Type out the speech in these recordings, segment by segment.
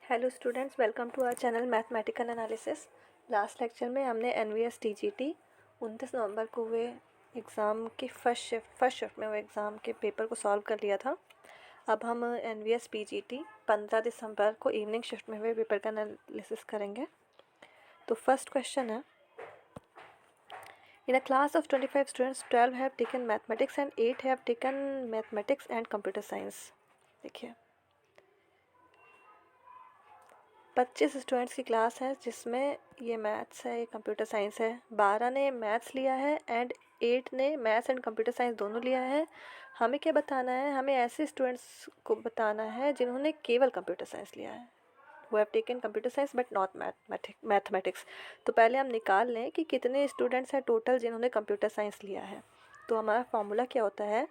Hello students, welcome to our channel mathematical analysis. Last lecture में हमने NVS TGT 29 नवंबर को हुए एग्ज़ाम की फर्स्ट शिफ्ट में हुए एग्ज़ाम के पेपर को सॉल्व कर लिया था। अब हम NVS PGT 15 दिसंबर को इवनिंग शिफ्ट में हुए पेपर का एनालिसिस करेंगे। तो फर्स्ट क्वेश्चन है, in a class of 25 students 12 have taken mathematics and 8 have taken mathematics and computer science. देखिए 25 स्टूडेंट्स की क्लास है जिसमें ये मैथ्स है, ये कंप्यूटर साइंस है। 12 ने मैथ्स लिया है एंड 8 ने मैथ्स एंड कंप्यूटर साइंस दोनों लिया है। हमें क्या बताना है? हमें ऐसे स्टूडेंट्स को बताना है जिन्होंने केवल कंप्यूटर साइंस लिया है, वो have taken computer science but not mathematics. तो पहले हम निकाल लें कि कितने स्टूडेंट्स हैं टोटल जिन्होंने कंप्यूटर साइंस लिया है। तो हमारा फॉर्मूला क्या होता है?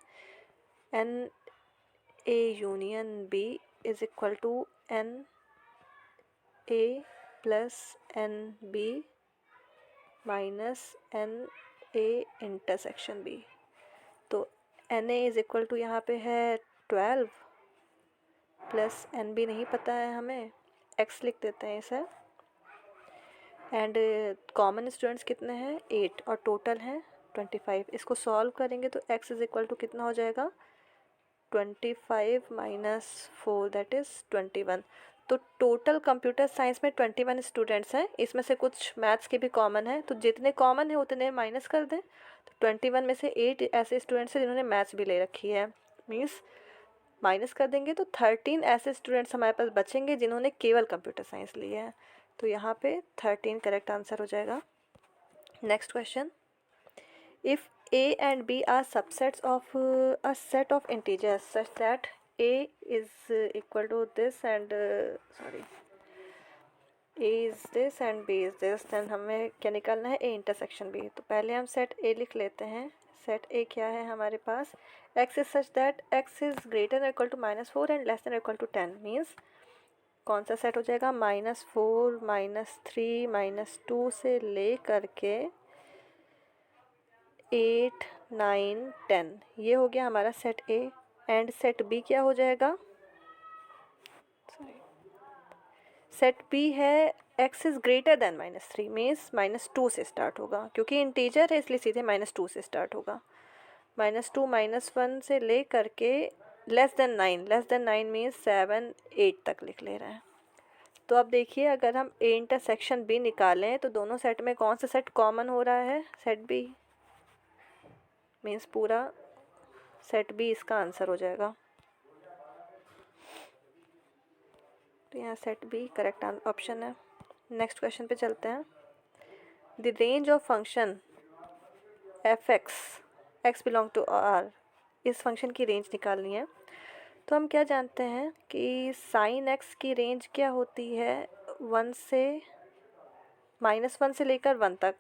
NA union B is equal to NA plus NB minus NA intersection B। तो NA इज इक्वल टू यहाँ पे है 12 प्लस NB नहीं पता है हमें, X लिख देते हैं इसे। एंड कॉमन स्टूडेंट्स कितने हैं? 8 और टोटल हैं 25। इसको सॉल्व करेंगे तो X इज इक्वल टू कितना हो जाएगा? 25 माइनस 4 दैट इज़ 21। तो टोटल कंप्यूटर साइंस में 21 स्टूडेंट्स हैं, इसमें से कुछ मैथ्स के भी कॉमन है, तो जितने कॉमन है उतने माइनस कर दें। तो 21 में से 8 ऐसे स्टूडेंट्स हैं जिन्होंने मैथ्स भी ले रखी है, मीन्स माइनस कर देंगे तो 13 ऐसे स्टूडेंट्स हमारे पास बचेंगे जिन्होंने केवल कंप्यूटर साइंस ली है। तो यहाँ पे 13 करेक्ट आंसर हो जाएगा। Next question, if A and B are subsets of a set of integers such that A is equal to this and A is this and B is this, then हमें क्या निकालना है? A intersection B। तो पहले हम set A लिख लेते हैं। सेट A क्या है हमारे पास? X is such that X is greater than or equal to -4 and less than or equal to 10 means कौन सा सेट हो जाएगा? -4 -3 -2 से ले करके 8 9 10, ये हो गया हमारा set A। And set B क्या हो जाएगा? सेट B है x is greater then -3 means -2 से स्टार्ट होगा, क्योंकि इंटीजर है इसलिए सीधे -2 से स्टार्ट होगा। -2 -1 से ले करके लेस देन 9 मीन्स 7 8 तक लिख ले रहे हैं। तो अब देखिए, अगर हम A इंटरसेक्शन B निकालें तो दोनों सेट में कौन सा सेट कॉमन हो रहा है? सेट B, मीन्स पूरा सेट B इसका आंसर हो जाएगा। तो यहाँ सेट B करेक्ट ऑप्शन है। नेक्स्ट क्वेश्चन पे चलते हैं। The range of function f(x) belong to R, इस फंक्शन की रेंज निकालनी है। तो हम क्या जानते हैं कि साइन x की रेंज क्या होती है? 1 से -1 से लेकर 1 तक।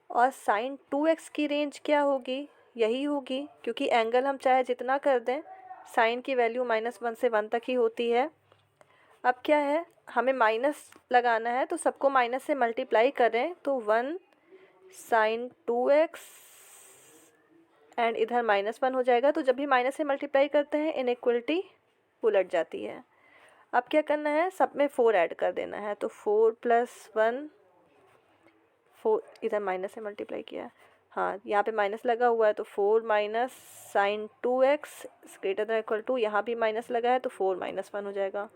और साइन 2x की रेंज क्या होगी? यही होगी, क्योंकि एंगल हम चाहे जितना कर दें साइन की वैल्यू -1 से 1 तक ही होती है। अब क्या है, हमें माइनस लगाना है, तो सबको माइनस से मल्टीप्लाई करें तो 1 साइन 2x एंड इधर -1 हो जाएगा। तो जब भी माइनस से मल्टीप्लाई करते हैं इनइक्वलिटी उलट जाती है। अब क्या करना है? सब में 4 ऐड कर देना है, तो 4 + 1 4, इधर माइनस से मल्टीप्लाई किया, हाँ यहाँ पे माइनस लगा हुआ है तो 4 minus sine 2x greater than equal to, यहाँ भी माइनस लगा है तो 4 -1 हो जाएगा।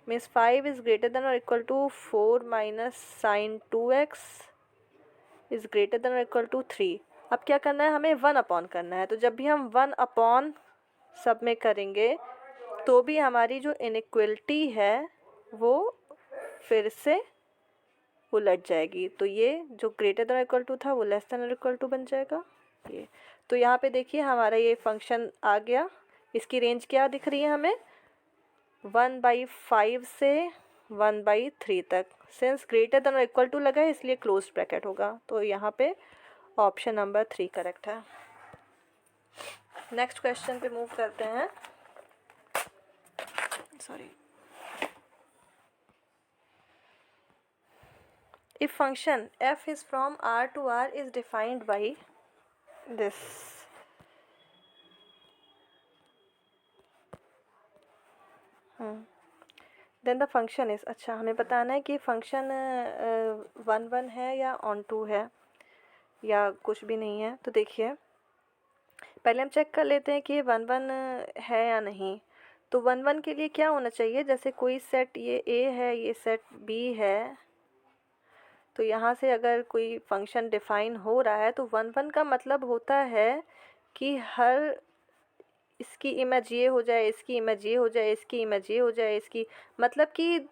मीन्स 5 इज़ ग्रेटर देन और equal to 4 minus sine 2x is greater than और इक्वल टू 3। अब क्या करना है? हमें 1 अपॉन करना है। तो जब भी हम 1 अपॉन सब में करेंगे तो भी हमारी जो इनइक्वलिटी है वो फिर से उलट जाएगी। तो ये जो ग्रेटर देन और इक्वल टू था वो लेस देन और इक्वल टू बन जाएगा ये। तो यहाँ पे देखिए हमारा ये फंक्शन आ गया। इसकी रेंज क्या दिख रही है हमें? 1/5 से 1/3 तक। सिंस ग्रेटर देन और इक्वल टू लगा है इसलिए क्लोज ब्रैकेट होगा। तो यहाँ पे ऑप्शन नंबर 3 करेक्ट है। नेक्स्ट क्वेश्चन पे मूव करते हैं। Sorry, if function f is from R to R is defined by this, then the function is, अच्छा हमें बताना है कि फंक्शन 1 1 है या ऑन टू है या कुछ भी नहीं है। तो देखिए पहले हम चेक कर लेते हैं कि ये 1 1 है या नहीं। तो 1 1 के लिए क्या होना चाहिए, जैसे कोई सेट ये ए है, ये सेट बी है, तो यहाँ से अगर कोई फंक्शन डिफाइन हो रहा है तो 1 1 का मतलब होता है कि हर इसकी इमेज ये हो जाए, इसकी इमेज ये हो जाए, इसकी इमेज ये हो जाए, इसकी मतलब कि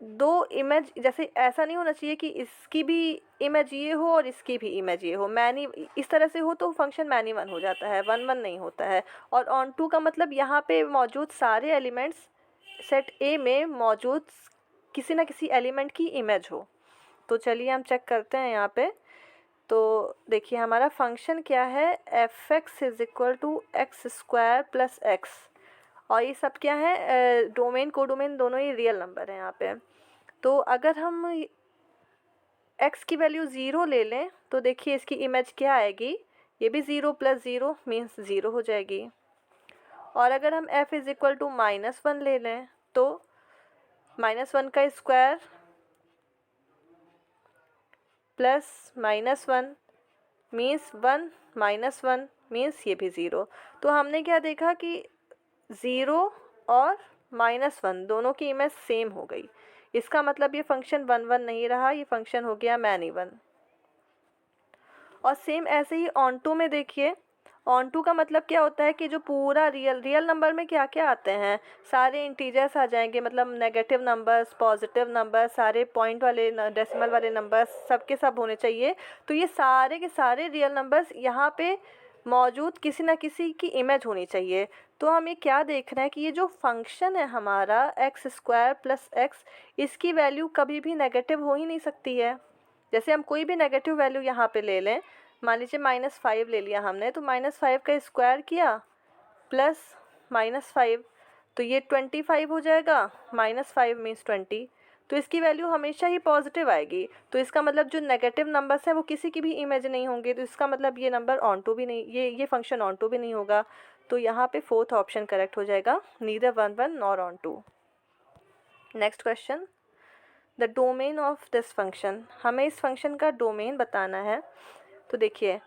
दो इमेज, जैसे ऐसा नहीं होना चाहिए कि इसकी भी इमेज ये हो और इसकी भी इमेज ये हो, मैनी इस तरह से हो तो फंक्शन मैनी वन हो जाता है, 1 1 नहीं होता है। और ऑन टू का मतलब यहाँ पे मौजूद सारे एलिमेंट्स सेट ए में मौजूद किसी ना किसी एलिमेंट की इमेज हो। तो चलिए हम चेक करते हैं यहाँ पे। तो देखिए हमारा फंक्शन क्या है, f x is equal to x square plus x, और ये सब क्या है, डोमेन कोडोमेन दोनों ही रियल नंबर हैं यहाँ पे। तो अगर हम x की वैल्यू ज़ीरो ले लें तो देखिए इसकी इमेज क्या आएगी, ये भी zero plus zero means zero हो जाएगी। और अगर हम f इज़ इक्वल टू -1 ले लें तो -1 का स्क्वायर प्लस -1 मीन्स 1 -1 मीन्स ये भी ज़ीरो। तो हमने क्या देखा कि ज़ीरो और -1 दोनों की इमेज सेम हो गई, इसका मतलब ये फंक्शन 1 1 नहीं रहा, ये फंक्शन हो गया मैनी वन। और सेम ऐसे ही ऑन टू में देखिए, ऑन टू का मतलब क्या होता है कि जो पूरा रियल नंबर में क्या क्या आते हैं, सारे इंटीजर्स आ जाएंगे, मतलब नेगेटिव नंबर्स, पॉजिटिव नंबर्स, सारे पॉइंट वाले डेसिमल वाले नंबर्स सब के सब होने चाहिए। तो ये सारे के सारे रियल नंबर्स यहाँ पे मौजूद किसी ना किसी की इमेज होनी चाहिए। तो हमें क्या देखना है कि ये जो फंक्शन है हमारा एक्स स्क्वायर प्लस एक्स, इसकी वैल्यू कभी भी नेगेटिव हो ही नहीं सकती है। जैसे हम कोई भी नेगेटिव वैल्यू यहाँ पे ले लें, मान लीजिए -5 ले लिया हमने, तो -5 का स्क्वायर किया प्लस -5, तो ये 25 हो जाएगा, -5 मीन्स 20, तो इसकी वैल्यू हमेशा ही पॉजिटिव आएगी। तो इसका मतलब जो नेगेटिव नंबर्स हैं वो किसी की भी इमेज नहीं होंगे, तो इसका मतलब ये नंबर ऑन टू भी नहीं, ये फंक्शन ऑन टू भी नहीं होगा। तो यहाँ पे फोर्थ ऑप्शन करेक्ट हो जाएगा, neither 1 1 nor one two. Next question, the domain of this function, हमें इस फंक्शन का डोमेन बताना है। तो देखिए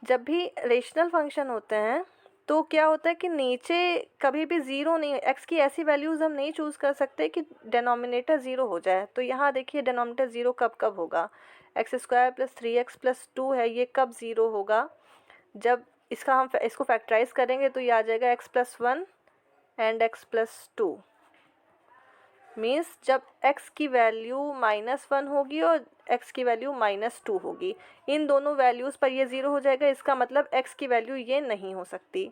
जब भी रेशनल फंक्शन होते हैं तो क्या होता है कि नीचे कभी भी ज़ीरो नहीं, एक्स की ऐसी वैल्यूज़ हम नहीं चूज़ कर सकते कि डिनोमिनेटर ज़ीरो हो जाए। तो यहाँ देखिए डिनोमिनेटर ज़ीरो कब कब होगा, x square plus 3x plus 2 है, ये कब ज़ीरो होगा, जब हम इसको फैक्टराइज करेंगे तो ये आ जाएगा x+1 एंड x+2, मीन्स जब x की वैल्यू -1 होगी और x की वैल्यू -2 होगी, इन दोनों वैल्यूज़ पर ये ज़ीरो हो जाएगा। इसका मतलब x की वैल्यू ये नहीं हो सकती,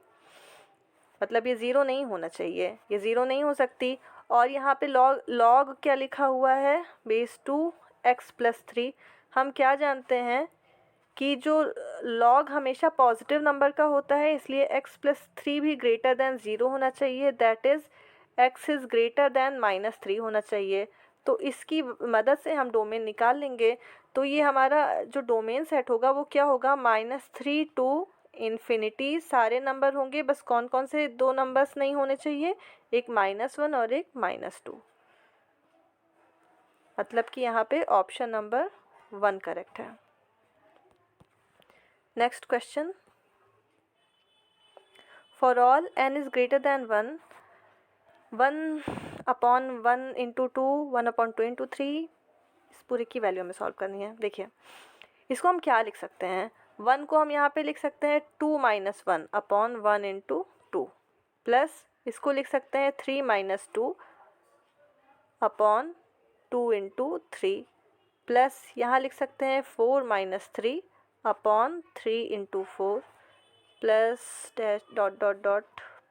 मतलब ये ज़ीरो नहीं होना चाहिए, ये ज़ीरो नहीं हो सकती। और यहाँ पे log क्या लिखा हुआ है, बेस 2x+3। हम क्या जानते हैं कि जो log हमेशा पॉजिटिव नंबर का होता है, इसलिए x+3 भी ग्रेटर दैन ज़ीरो होना चाहिए, that is x is greater than -3 होना चाहिए। तो इसकी मदद से हम डोमेन निकाल लेंगे। तो ये हमारा जो डोमेन सेट होगा वो क्या होगा, -3 टू इन्फिनिटी सारे नंबर होंगे, बस कौन कौन से दो नंबर्स नहीं होने चाहिए, एक -1 और एक -2। मतलब कि यहाँ पे ऑप्शन नंबर 1 करेक्ट है। Next question, for all n is greater than 1, 1/1 into 2, 1/2 into 3, इस पूरे की वैल्यू हमें सॉल्व करनी है। देखिए इसको हम क्या लिख सकते हैं, 1 को हम यहाँ पे लिख सकते हैं 2 - 1/1 इंटू 2, प्लस इसको लिख सकते हैं 3 - 2/2 इंटू 3, प्लस यहाँ लिख सकते हैं 4 - 3/3 into 4, plus dash dot dot dot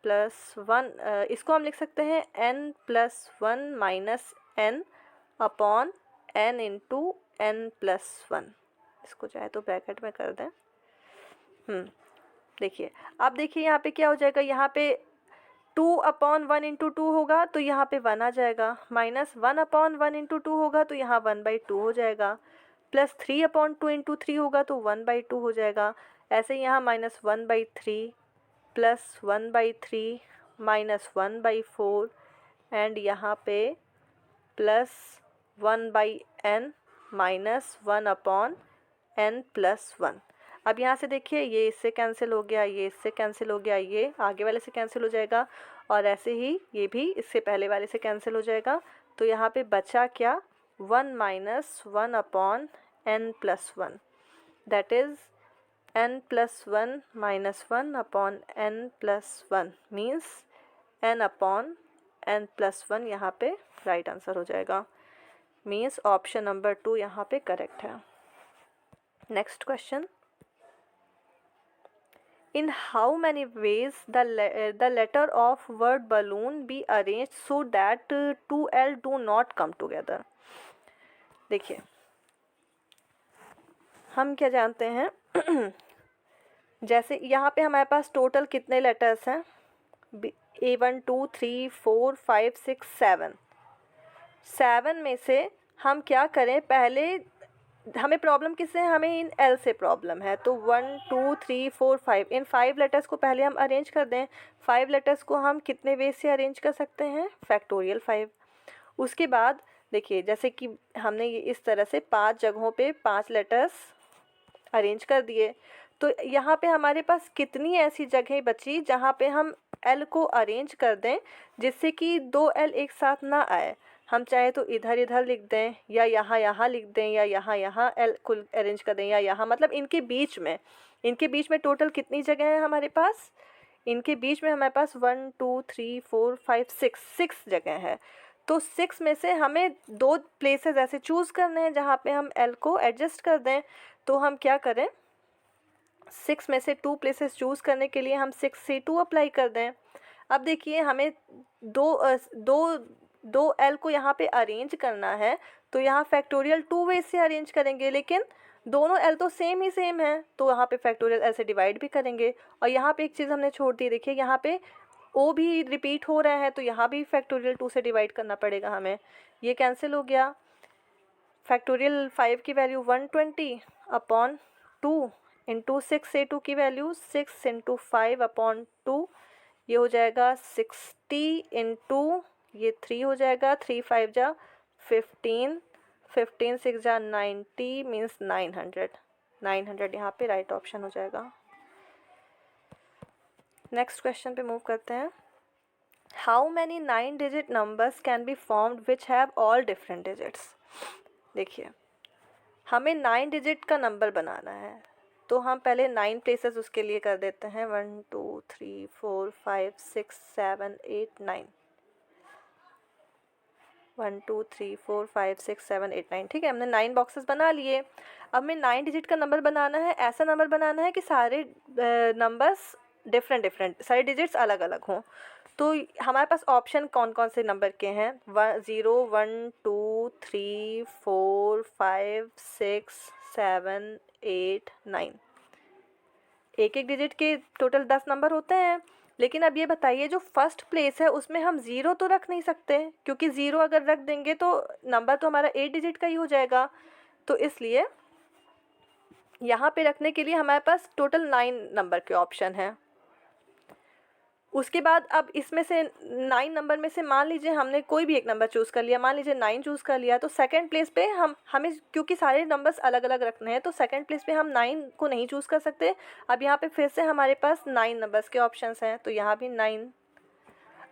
plus 1, इसको हम लिख सकते हैं n+1 - n/n इंटू n+1, इसको चाहे तो ब्रैकेट में कर दें। देखिए अब देखिए यहाँ पे क्या हो जाएगा, यहाँ पे 2/1 इंटू 2 होगा तो यहाँ पे 1 आ जाएगा, -1/1 इंटू 2 होगा तो यहाँ 1/2 हो जाएगा, प्लस 3/2 इंटू 3 होगा तो 1/2 हो जाएगा। ऐसे यहाँ -1/3 प्लस 1/3 -1/4 एंड यहाँ पे +1/n -1/n+1। अब यहाँ से देखिए ये इससे कैंसिल हो गया, ये इससे कैंसिल हो गया, ये आगे वाले से कैंसिल हो जाएगा और ऐसे ही ये भी इससे पहले वाले से कैंसिल हो जाएगा। तो यहाँ पे बचा क्या, 1 - 1/n+1, that is n+1 - 1/n+1 means n/n+1 यहाँ पे राइट आंसर हो जाएगा। मीन्स ऑप्शन नंबर 2 यहाँ पे करेक्ट है। Next question, in how many ways the letter of word balloon be arranged so that 2L do not come together। देखिए हम क्या जानते हैं जैसे यहाँ पे हमारे पास टोटल कितने लेटर्स हैं, A1 2 3 4 5 6 7 में से हम क्या करें, पहले हमें प्रॉब्लम किससे है, हमें इन L से प्रॉब्लम है। तो 1 2 3 4 5 इन 5 लेटर्स को पहले हम अरेंज कर दें। 5 लेटर्स को हम कितने वे से अरेंज कर सकते हैं, फैक्टोरियल 5। उसके बाद देखिए जैसे कि हमने ये इस तरह से 5 जगहों पे 5 लेटर्स अरेंज कर दिए, तो यहाँ पे हमारे पास कितनी ऐसी जगह बची जहाँ पे हम L को अरेंज कर दें जिससे कि 2 L एक साथ ना आए। हम चाहे तो इधर इधर लिख दें या यहाँ लिख दें या यहाँ L को अरेंज कर दें या यहाँ, मतलब इनके बीच में टोटल कितनी जगह है हमारे पास, इनके बीच में हमारे पास 1 2 3 4 5 6 जगह है। तो 6 में से हमें 2 प्लेसेस ऐसे चूज़ करने हैं जहाँ पे हम L को एडजस्ट कर दें। तो हम क्या करें, 6 में से 2 प्लेसेस चूज़ करने के लिए हम 6 से 2 अप्लाई कर दें। अब देखिए हमें दो L को यहाँ पे अरेंज करना है, तो यहाँ फैक्टोरियल 2 वे से अरेंज करेंगे, लेकिन दोनों L तो सेम है, तो यहाँ पे फैक्टोरियल L से डिवाइड भी करेंगे। और यहाँ पे एक चीज़ हमने छोड़ दी, देखिए यहाँ पे O भी रिपीट हो रहा है, तो यहाँ भी फैक्टोरियल 2 से डिवाइड करना पड़ेगा हमें। ये कैंसिल हो गया। फैक्टोरियल 5 की वैल्यू 120/2 इंटू 6A2 की वैल्यू 6 × 5/2, ये हो जाएगा 60 इंटू ये 3 हो जाएगा, 3 5 जा 15, 15 6 जा 90 मीन्स 900 यहाँ पे राइट ऑप्शन हो जाएगा। नेक्स्ट क्वेश्चन पे मूव करते हैं। How many 9 digit numbers can be formed which have all different digits. देखिए हमें 9 डिजिट का नंबर बनाना है, तो हम पहले 9 प्लेसेस उसके लिए कर देते हैं, 1 2 3 4 5 6 7 8 9, 1 2 3 4 5 6 7 8 9। ठीक है, हमने 9 बॉक्सेस बना लिए। अब हमें 9 डिजिट का नंबर बनाना है, ऐसा नंबर बनाना है कि सारे नंबर्स डिफरेंट सारे डिजिट्स अलग अलग हों। तो हमारे पास ऑप्शन कौन कौन से नंबर के हैं, 0 1 2 3 4 5 6 7 8 9, एक डिजिट के टोटल 10 नंबर होते हैं। लेकिन अब ये बताइए जो फर्स्ट प्लेस है उसमें हम 0 तो रख नहीं सकते, क्योंकि 0 अगर रख देंगे तो नंबर तो हमारा 8 डिजिट का ही हो जाएगा। तो इसलिए यहाँ पे रखने के लिए हमारे पास टोटल 9 नंबर के ऑप्शन हैं। उसके बाद अब इसमें से 9 नंबर में से मान लीजिए हमने कोई भी एक नंबर चूज़ कर लिया, मान लीजिए 9 चूज़ कर लिया, तो सेकंड प्लेस पे हमें क्योंकि सारे नंबर्स अलग अलग रखने हैं, तो सेकंड प्लेस पे हम 9 को नहीं चूज़ कर सकते। अब यहाँ पे फिर से हमारे पास 9 नंबर्स के ऑप्शंस हैं, तो यहाँ भी 9।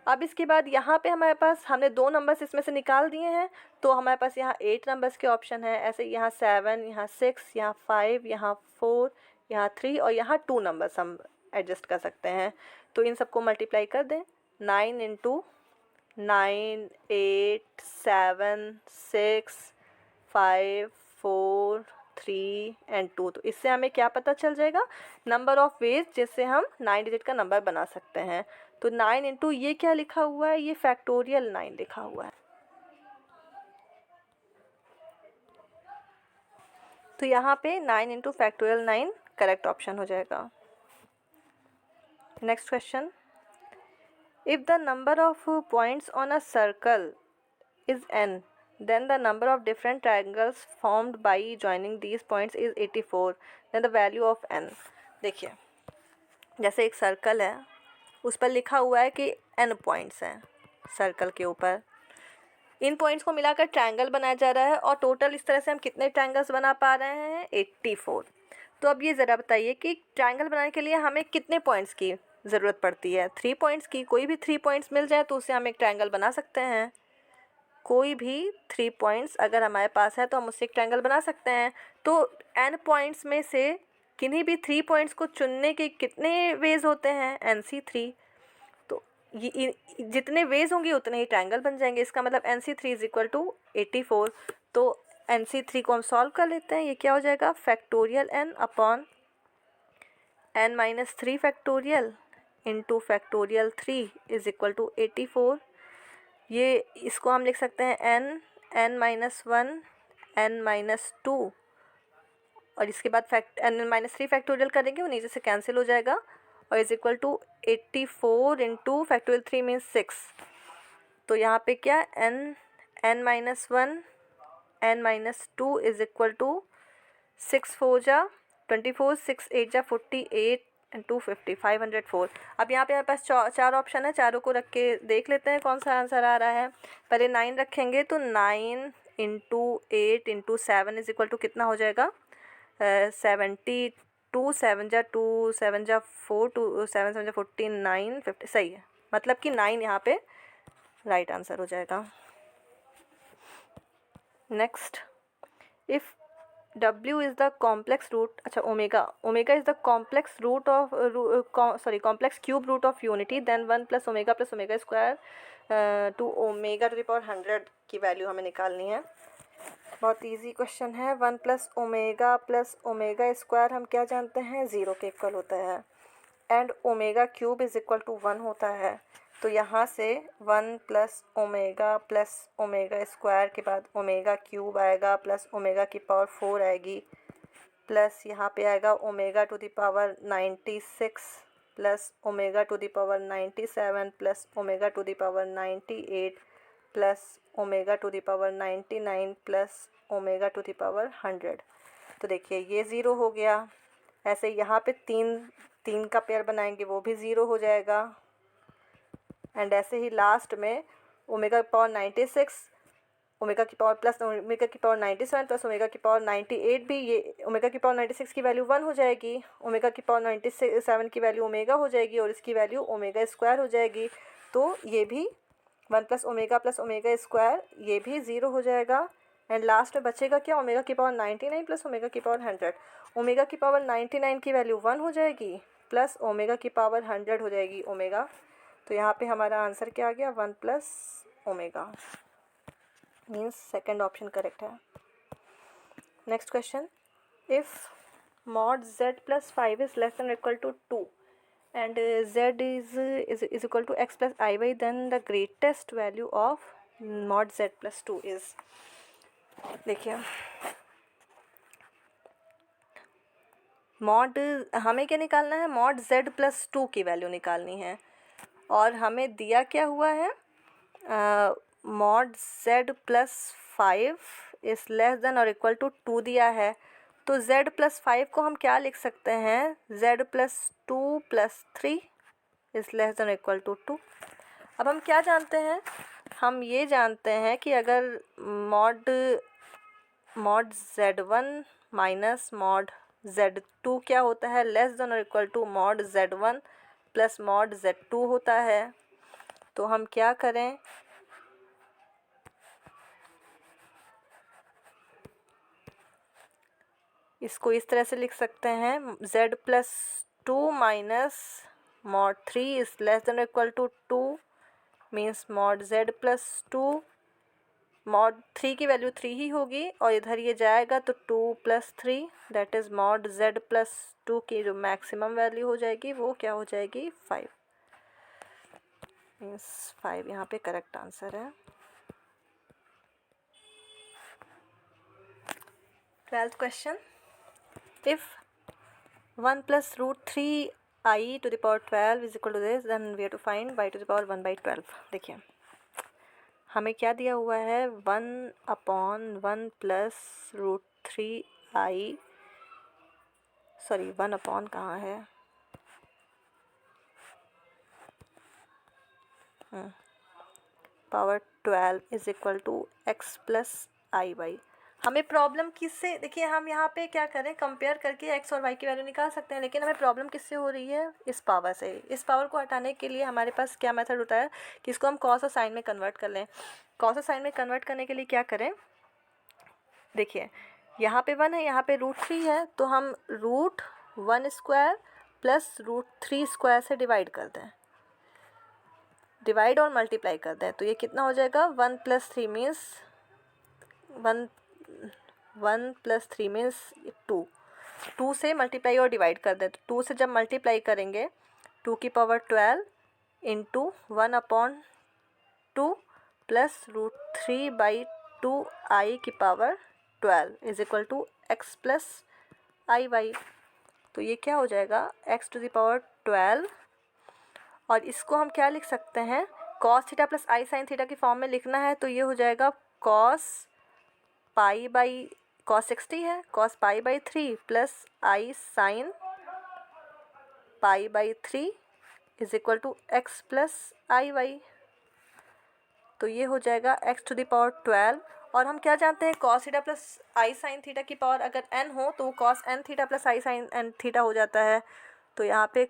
अब इसके बाद यहाँ पे हमारे पास हमने 2 नंबर्स इसमें से निकाल दिए हैं, तो हमारे पास यहाँ 8 नंबर्स के ऑप्शन है। ऐसे यहाँ 7, यहाँ 6, यहाँ 5, यहाँ 4, यहाँ 3 और यहाँ 2 नंबर्स हम एडजस्ट कर सकते हैं। तो इन सबको मल्टीप्लाई कर दें, 9 × 9 8 7 6 5 4 3 एंड 2। तो इससे हमें क्या पता चल जाएगा, नंबर ऑफ वेज जिससे हम 9 डिजिट का नंबर बना सकते हैं। तो 9 × ये क्या लिखा हुआ है, ये फैक्टोरियल 9 लिखा हुआ है। तो यहाँ पे 9 × फैक्टोरियल 9 करेक्ट ऑप्शन हो जाएगा। Next question, if the number of points on a circle is n, then the number of different triangles formed by joining these points is 84, then the value of n। देखिए जैसे एक circle है, उस पर लिखा हुआ है कि n पॉइंट्स हैं, सर्कल के ऊपर। इन पॉइंट्स को मिलाकर ट्रायंगल बनाया जा रहा है और टोटल इस तरह से हम कितने ट्रायंगल्स बना पा रहे हैं, 84। तो अब ये ज़रा बताइए कि ट्रायंगल बनाने के लिए हमें कितने पॉइंट्स की ज़रूरत पड़ती है। 3 पॉइंट्स की। कोई भी 3 पॉइंट्स मिल जाए तो उससे हम एक ट्रायंगल बना सकते हैं। कोई भी 3 पॉइंट्स अगर हमारे पास है तो हम उससे एक ट्रायंगल बना सकते हैं। तो n पॉइंट्स में से किन्हीं भी 3 पॉइंट्स को चुनने के कितने वेज होते हैं, NC3। तो ये जितने वेज होंगे उतने ही ट्रायंगल बन जाएंगे। इसका मतलब NC3 = 84। तो NC3 को हम सॉल्व कर लेते हैं। ये क्या हो जाएगा, factorial n upon n-3 factorial into factorial 3 = 84। ये इसको हम लिख सकते हैं n-1 n-2 और इसके बाद n-3 फैक्टोरियल करेंगे, वो नीचे से कैंसिल हो जाएगा और = 84 इंटू फैक्टोरियल 3 मीन्स 6। तो यहाँ पे क्या n-1 n-2 = 6 4 जा 24, 6 8 जा 48 and 250 504। अब यहाँ पे हमारे पास चार ऑप्शन है, चारों को रख के देख लेते हैं कौन सा आंसर आ रहा है। पहले 9 रखेंगे तो 9 इंटू 8 इंटू 7 = कितना हो जाएगा, 72, 7 जा 2, 7 जा 4, 2 7 7 जा 49 50। सही है, मतलब कि 9 यहाँ पे राइट आंसर हो जाएगा। Next, if W is the complex root, अच्छा omega is the complex root of complex cube root of unity, then 1 + omega + omega square to omega to the power 100 की वैल्यू हमें निकालनी है। बहुत इजी क्वेश्चन है। 1 + omega square हम क्या जानते हैं, 0 के इक्वल होता है एंड ओमेगा क्यूब = 1 होता है। तो यहाँ से 1 + ओमेगा स्क्वायर के बाद ओमेगा क्यूब आएगा प्लस ओमेगा की पावर 4 आएगी प्लस यहाँ पे आएगा omega to the power 96 plus omega to the power 97 plus omega to the power 98 plus omega to the power 99 plus omega to the power 100। तो देखिए ये ज़ीरो हो गया। ऐसे यहाँ पे तीन का पेयर बनाएंगे, वो भी ज़ीरो हो जाएगा। एंड ऐसे ही लास्ट में ओमेगा की पावर 96, ओमेगा की पावर प्लस ओमेगा की पावर 97 प्लस ओमेगा की पावर 98 भी, ये ओमेगा की पावर 96 की वैल्यू 1 हो जाएगी, ओमेगा की पावर 97 की वैल्यू ओमेगा हो जाएगी और इसकी वैल्यू ओमेगा स्क्वायर हो जाएगी। तो ये भी 1 + ओमेगा स्क्वायर ये भी 0 हो जाएगा। एंड लास्ट में बचेगा क्या, ओमेगा की पावर 99 प्लस ओमेगा की पावर 100। ओमेगा की पावर 99 की वैल्यू 1 हो जाएगी प्लस ओमेगा की पावर 100 हो जाएगी ओमेगा। तो यहाँ पे हमारा आंसर क्या आ गया, 1 + omega, means second option correct है। Next question, if mod z + 5 is less than or equal to 2 and z is equal to x + iy, then the greatest value of mod z + 2 is। देखिए mod हमें क्या निकालना है, mod z + 2 की value निकालनी है और हमें दिया क्या हुआ है, mod z + 5 is less than और इक्वल टू 2 दिया है। तो z + 5 को हम क्या लिख सकते हैं, z + 2 + 3 इज़ लेस देन और इक्वल टू 2। अब हम क्या जानते हैं, हम ये जानते हैं कि अगर mod z1 minus mod z2 क्या होता है, लेस देन और equal to mod z1 plus mod z2 होता है। तो हम क्या करें, इसको इस तरह से लिख सकते हैं, z + 2 minus mod 3 is less than और equal to 2 means mod z + 2, mod 3 की वैल्यू 3 ही होगी और इधर ये जाएगा तो 2 + 3 दैट इज़ mod z + 2 की जो मैक्सिमम वैल्यू हो जाएगी वो क्या हो जाएगी, 5, मीन्स 5 यहाँ पे करेक्ट आंसर है। 12th question, if 1 + √3i to the power 12 is equal to this, then we have to find y to the power 1/12। देखिए हमें क्या दिया हुआ है, 1/1 + √3i, सॉरी 1 कहाँ है, power 12 is equal to x plus I y. हमें प्रॉब्लम किससे, देखिए हम यहाँ पे क्या करें, कंपेयर करके एक्स और वाई की वैल्यू निकाल सकते हैं, लेकिन हमें प्रॉब्लम किससे हो रही है, इस पावर से। इस पावर को हटाने के लिए हमारे पास क्या मेथड होता है कि इसको हम कॉस और साइन में कन्वर्ट कर लें। कॉस और साइन में कन्वर्ट करने के लिए क्या करें, देखिए यहाँ पे 1 है, यहाँ पे √3 है, तो हम √1² प्लस √3² से डिवाइड कर दें, डिवाइड और मल्टीप्लाई कर दें, तो ये कितना हो जाएगा, 1 + 3 मीन्स 1 + 3 मीन्स 2। 2 से मल्टीप्लाई और डिवाइड कर दें, तो 2 से जब मल्टीप्लाई करेंगे 2 की पावर 12 इंटू 1/2 प्लस √3/2 आई की power 12 is equal to x plus I Y. तो ये क्या हो जाएगा, x⁻12, और इसको हम क्या लिख सकते हैं, cos थीटा प्लस आई साइन थीटा की फॉर्म में लिखना है, तो ये हो जाएगा cos पाई cos 60 है, cos पाई/3 प्लस आई साइन पाई/3 is equal to x plus I Y. तो ये हो जाएगा x⁻12, और हम क्या जानते हैं, cos थीटा प्लस आई साइन थीटा की पावर अगर n हो तो वो cos n थीटा प्लस आई साइन n थीटा हो जाता है। तो यहाँ पे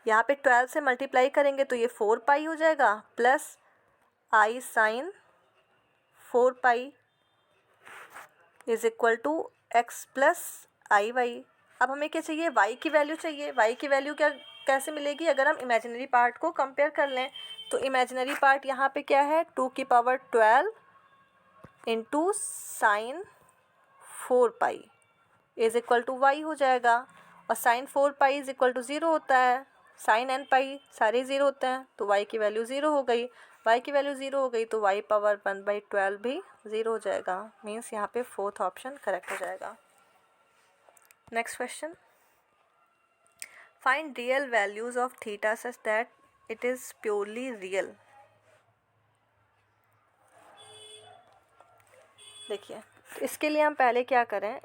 यहाँ पे 12 से मल्टीप्लाई करेंगे तो ये 4 पाई हो जाएगा, plus I sine 4 pi is equal to x plus I y. अब हमें क्या चाहिए, y की वैल्यू चाहिए। y की वैल्यू कैसे मिलेगी, अगर हम इमेजिनरी पार्ट को कंपेयर कर लें, तो इमेजिनरी पार्ट यहाँ पे क्या है, 2 की power 12 into sine 4 pi is equal to y हो जाएगा, और sine 4 pi is equal to 0 होता है, साइन n पाई सारे 0 होते हैं, तो y की वैल्यू 0 हो गई। y की वैल्यू 0 हो गई तो y पावर 1/12 भी 0 हो जाएगा, मीन्स यहाँ पे 4th ऑप्शन करेक्ट हो जाएगा। Next question, find real values of theta such that it is purely real. देखिए इसके लिए हम पहले क्या करें,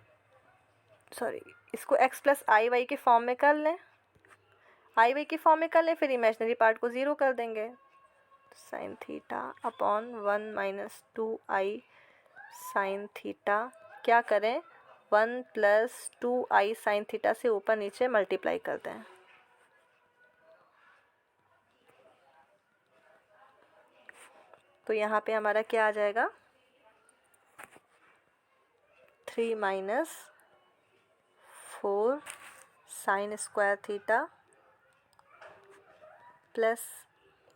इसको x प्लस आई वाई के फॉर्म में कर लें, आई वाई की फॉर्म में कर लें, फिर इमेजिनरी पार्ट को 0 कर देंगे, साइन थीटा अपॉन 1 माइनस 2 आई साइन थीटा, क्या करें 1 + 2 आई साइन थीटा से ऊपर नीचे मल्टीप्लाई कर दें। तो यहाँ पे हमारा क्या आ जाएगा, 3 - 4 साइन स्क्वायर थीटा प्लस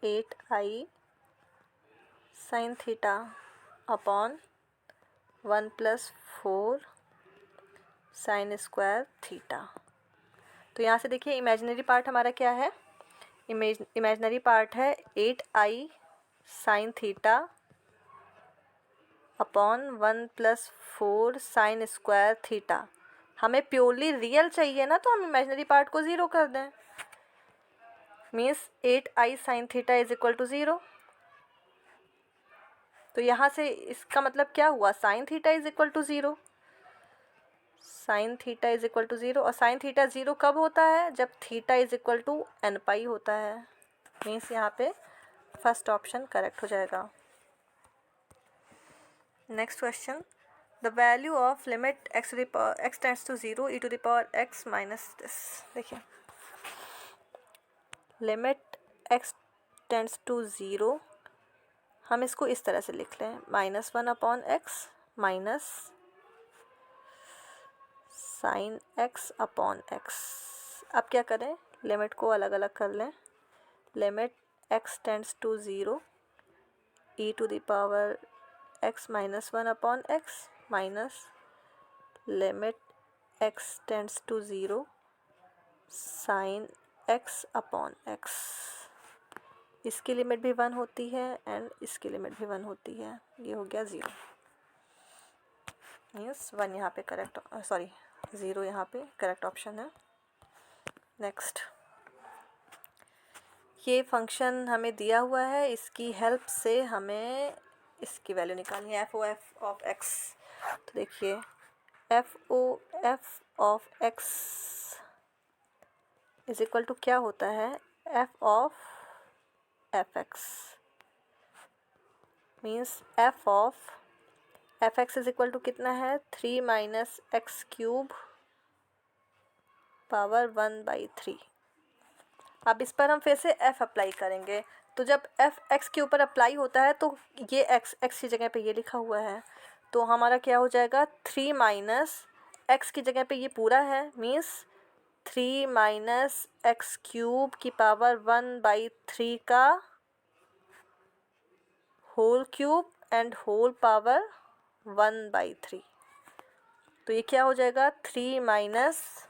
8 आई sine theta upon 1 + 4 sine square theta. तो यहाँ से देखिए इमेजिनरी पार्ट हमारा क्या है, इमेजिनरी पार्ट है 8 आई sine theta upon 1 + 4 sine square theta. हमें प्योरली रियल चाहिए ना, तो हम इमेजिनरी पार्ट को 0 कर दें, means 8 I sine theta is equal to 0। तो यहाँ से इसका मतलब क्या हुआ, sine theta is equal to 0, sine theta is equal to 0, और साइन थीटा 0 कब होता है, जब theta is equal to n pi होता है, मीन्स यहाँ पे फर्स्ट ऑप्शन करेक्ट हो जाएगा। Next question, the value of limit x tends to 0 e⁻x minus this. देखिए लिमिट x टेंड्स टू 0, हम इसको इस तरह से लिख लें, -1/x माइनस साइन x/x। अब क्या करें, लिमिट को अलग अलग कर लें, limit x tends to 0 e⁻x minus 1/x minus limit x tends to 0 sine x/x। इसकी लिमिट भी 1 होती है एंड इसकी लिमिट भी 1 होती है, ये हो गया 0, मीन्स 1 यहाँ पे करेक्ट, 0 यहाँ पे करेक्ट ऑप्शन है। नेक्स्ट, ये फंक्शन हमें दिया हुआ है, इसकी हेल्प से हमें इसकी वैल्यू निकालनी है, f ऑफ x। तो देखिए f of x is equal to क्या होता है, f of f x means f of f x is equal to कितना है 3 माइनस एक्स क्यूब पावर 1/3। अब इस पर हम फिर से f अप्लाई करेंगे। तो जब f x के ऊपर अप्लाई होता है तो ये x की जगह पे ये लिखा हुआ है, तो हमारा क्या हो जाएगा 3 माइनस एक्स की जगह पे ये पूरा है मीन्स 3 माइनस एक्स क्यूब की पावर 1/3 का whole cube and whole power 1/3। तो ये क्या हो जाएगा 3 माइनस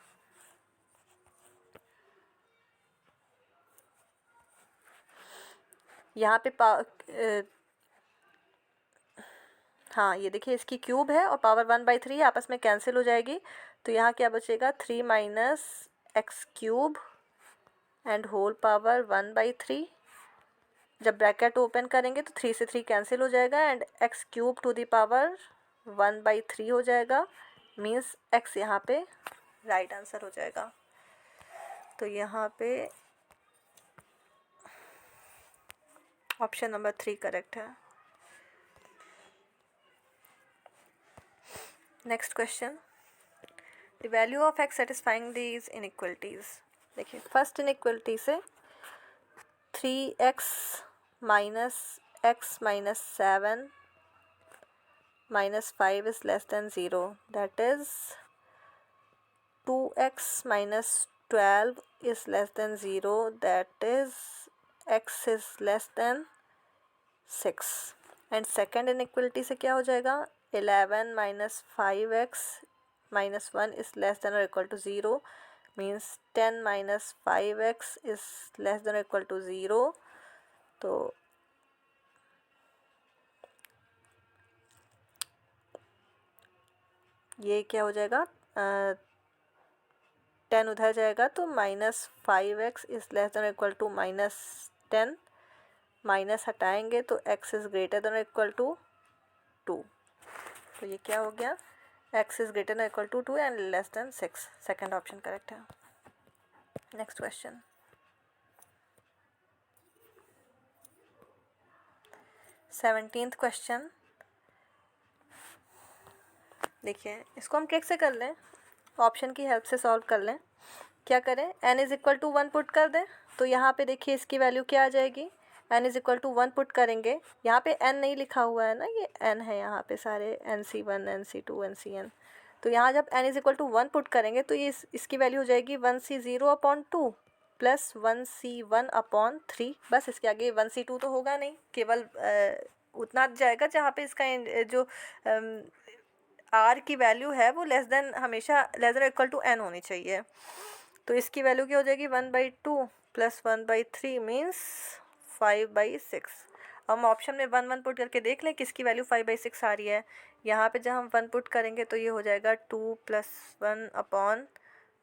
यहाँ पे हाँ ये देखिए इसकी क्यूब है और पावर 1/3 आपस में कैंसिल हो जाएगी। तो यहाँ क्या बचेगा 3 minus x cube and whole power 1/3। जब ब्रैकेट ओपन करेंगे तो 3 से 3 कैंसिल हो जाएगा and x cube two the power 1/3 हो जाएगा मीन्स एक्स यहाँ पे राइट आंसर हो जाएगा। तो यहाँ पे ऑप्शन नंबर 3 करेक्ट है। Next question, the value of X satisfying these inequalities. देखिए फर्स्ट इनइक्वलिटी से 3x minus x minus 7 minus 5 is less than 0, that is 2x minus 12 is less than 0, that is x is less than 6। And second inequality से क्या हो जाएगा 11 minus 5x minus 1 is less than or equal to 0 means 10 minus 5x is less than or equal to 0। तो ये क्या हो जाएगा 10 उधर जाएगा तो -5x is less than equal to -10, minus हटाएंगे तो x is greater than equal to 2। तो ये क्या हो गया x is greater than equal to 2 and less than 6। Second option correct है। Next question, 17th question. देखिए इसको हम ट्रिक से कर लें, ऑप्शन की हेल्प से सॉल्व कर लें। क्या करें n is equal to 1 put कर दें तो यहाँ पे देखिए इसकी वैल्यू क्या आ जाएगी n is equal to 1 put करेंगे। यहाँ पे n नहीं लिखा हुआ है ना, ये n है यहाँ पे सारे nc1 nc2 ncn। तो यहाँ जब n is equal to 1 put करेंगे तो ये इसकी वैल्यू हो जाएगी 1c0/2 प्लस 1c1/3। बस इसके आगे 1c2 तो होगा नहीं, केवल उतना जाएगा जहाँ पे इसका जो r की वैल्यू है वो लेस देन हमेशा less than equal to n होनी चाहिए। तो इसकी वैल्यू क्या हो जाएगी 1/2 प्लस 1/3 मीन्स 5/6। हम ऑप्शन में 1 1 पुट करके देख लें किसकी वैल्यू 5/6 आ रही है। यहाँ पे जब हम 1 पुट करेंगे तो ये हो जाएगा 2 + 1/1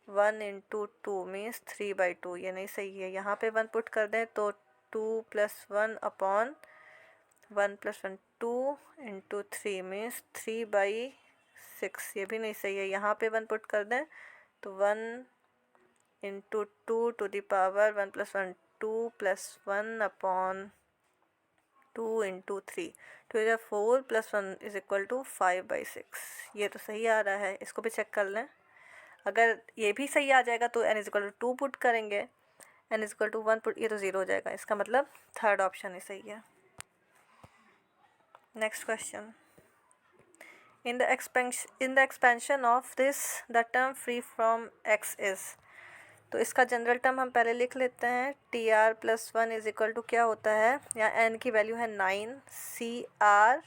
× 2 मीन्स 3/2। ये नहीं सही है। यहाँ पे 1 पुट कर दें तो 2 + 1/1 + 1 2 × 3 मीन्स 3/6। ये भी नहीं सही है। यहाँ पे 1 पुट कर दें तो 1 × 2 to the power 1 + 1 2 + 1/2 × 3 2 is 4 + 1 is equal to 5/6। ये तो सही आ रहा है, इसको भी चेक कर लें। अगर ये भी सही आ जाएगा तो n is equal to 2 put करेंगे, n is equal to 1 put, ये तो 0 हो जाएगा। इसका मतलब थर्ड ऑप्शन ही सही है। Next question, in the expansion of this the term free from x is। तो इसका जनरल टर्म हम पहले लिख लेते हैं TR + 1 इज इक्वल टू क्या होता है, यहाँ n की वैल्यू है 9, CR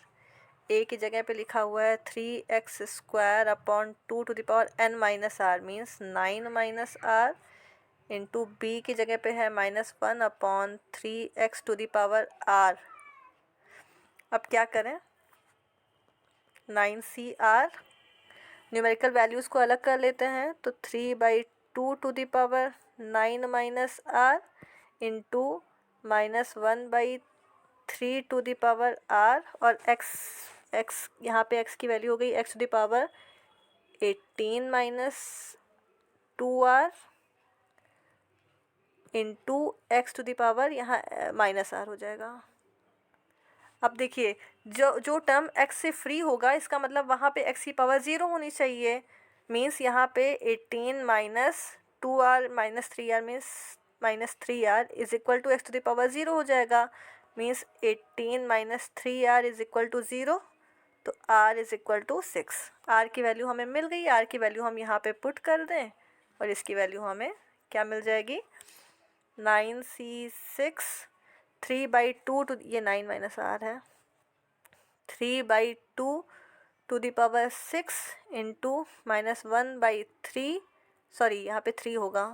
a की जगह पे लिखा हुआ है 3x² / 2 n - r means 9 - r into b की जगह पे है -1/3x⁴ अब क्या करें 9CR न्यूमेरिकल वैल्यूज़ को अलग कर लेते हैं तो 3/2 9 - r इंटू -1/3 और x यहाँ पे x की वैल्यू हो गई x⁻18 - 2r into x to the power यहाँ माइनस आर हो जाएगा। अब देखिए जो टर्म x से फ्री होगा इसका मतलब वहाँ पे x की पावर 0 होनी चाहिए। मीन्स यहाँ पे 18 minus 2r minus 3r means minus 3r is equal to x to the power 0 हो जाएगा। Means 18 minus 3r is equal to 0, तो r is equal to 6। r की वैल्यू हमें मिल गई। r की वैल्यू हम यहाँ पे पुट कर दें और इसकी वैल्यू हमें क्या मिल जाएगी, 9c6 3/2 टू ये 9 माइनस r है, 3/2 to the power 6 into minus 1/3, sorry यहाँ पे 3 होगा,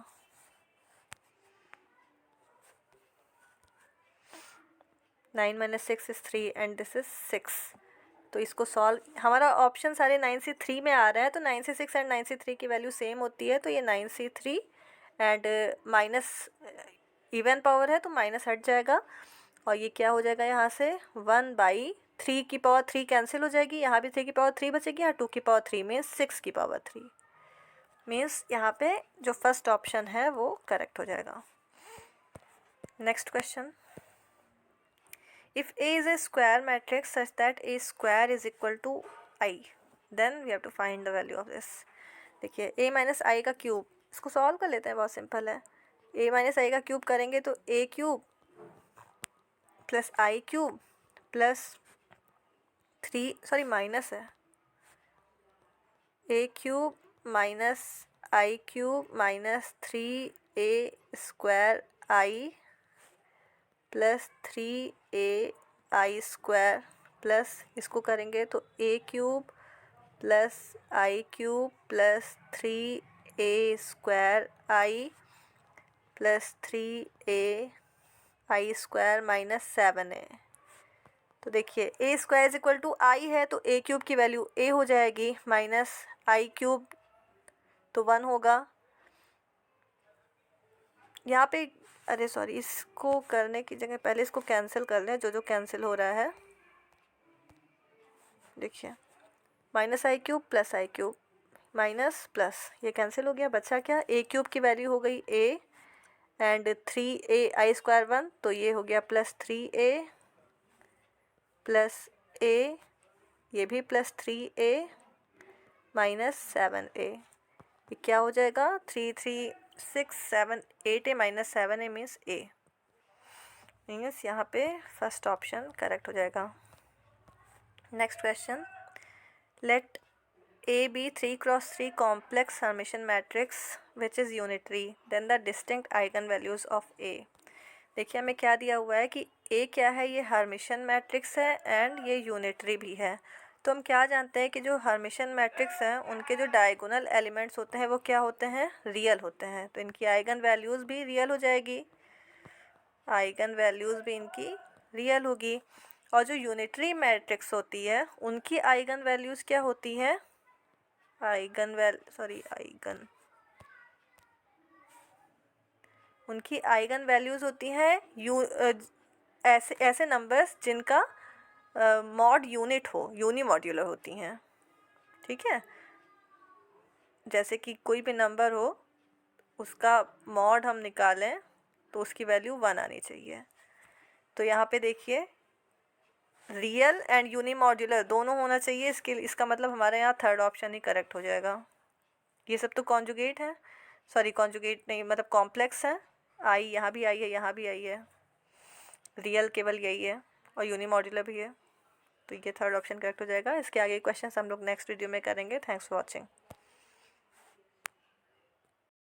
9 minus 6 is 3 and this is 6। तो इसको सॉल्व, हमारा ऑप्शन सारे 9c3 में आ रहा है, तो 9c6 एंड 9c3 की वैल्यू सेम होती है, तो ये 9c3 and minus even power है तो माइनस हट जाएगा और ये क्या हो जाएगा, यहाँ से 1/3 की पावर 3 कैंसिल हो जाएगी, यहाँ भी 3 की पावर 3 बचेगी, यहाँ 2 की पावर 3 मीन्स 6 की पावर 3। मीन्स यहाँ पे जो फर्स्ट ऑप्शन है वो करेक्ट हो जाएगा। Next question, if A is a square matrix such that A square is equal to I, then we have to find the value of this। देखिए A minus आई का cube, इसको solve कर लेते हैं, बहुत सिंपल है। A माइनस आई का cube करेंगे तो A cube plus I cube plus 3, sorry minus है, A cube minus I cube minus 3A square I plus 3A I square plus इसको करेंगे तो A cube plus I cube plus 3A square I plus 3A I square minus 7A। तो देखिए A square is equal to I है तो A cube की value A हो जाएगी, माइनस आई क्यूब तो 1 होगा। यहाँ पे अरे सॉरी, इसको करने की जगह पहले इसको कैंसिल कर लें, जो कैंसिल हो रहा है। देखिए minus I cube plus I cube minus plus ये कैंसिल हो गया, बचा क्या, A क्यूब की वैल्यू हो गई A and 3A I square 1, तो ये हो गया प्लस 3A प्लस A, ये भी प्लस 3A माइनस 7A। ये क्या हो जाएगा, 3 3 6 7 8A minus 7A means A। Means यहाँ पे फर्स्ट ऑप्शन करेक्ट हो जाएगा। Next question, let A be 3x3 complex Hermitian matrix which is unitary, then the distinct eigenvalues of A। देखिए हमें क्या दिया हुआ है कि A क्या है, ये हर्मिशियन मैट्रिक्स है एंड ये यूनिटरी भी है। तो हम क्या जानते हैं कि जो हर्मिशियन मैट्रिक्स हैं उनके जो डायगोनल एलिमेंट्स होते हैं वो क्या होते हैं, रियल होते हैं, तो इनकी आइगन वैल्यूज़ भी रियल हो जाएगी, आइगन वैल्यूज़ भी इनकी रियल होगी। और जो यूनिटरी मैट्रिक्स होती है उनकी आइगन वैल्यूज़ क्या होती है, उनकी आइगन वैल्यूज़ होती हैं ऐसे नंबर्स जिनका मॉड यूनिट हो, यूनिमॉड्यूलर होती हैं। ठीक है, जैसे कि कोई भी नंबर हो उसका मॉड हम निकालें तो उसकी वैल्यू 1 आनी चाहिए। तो यहाँ पे देखिए रियल एंड यूनिमॉड्यूलर दोनों होना चाहिए, इसका मतलब हमारे यहाँ थर्ड ऑप्शन ही करेक्ट हो जाएगा। ये सब तो कॉन्जुगेट है, सॉरी कॉन्जुगेट नहीं मतलब कॉम्प्लेक्स है, आई यहाँ भी आई है, यहाँ भी आई है, रियल केवल यही है और यूनिमॉड्यूलर भी है, तो ये थर्ड ऑप्शन करेक्ट हो जाएगा। इसके आगे क्वेश्चन हम लोग नेक्स्ट वीडियो में करेंगे। Thanks for watching.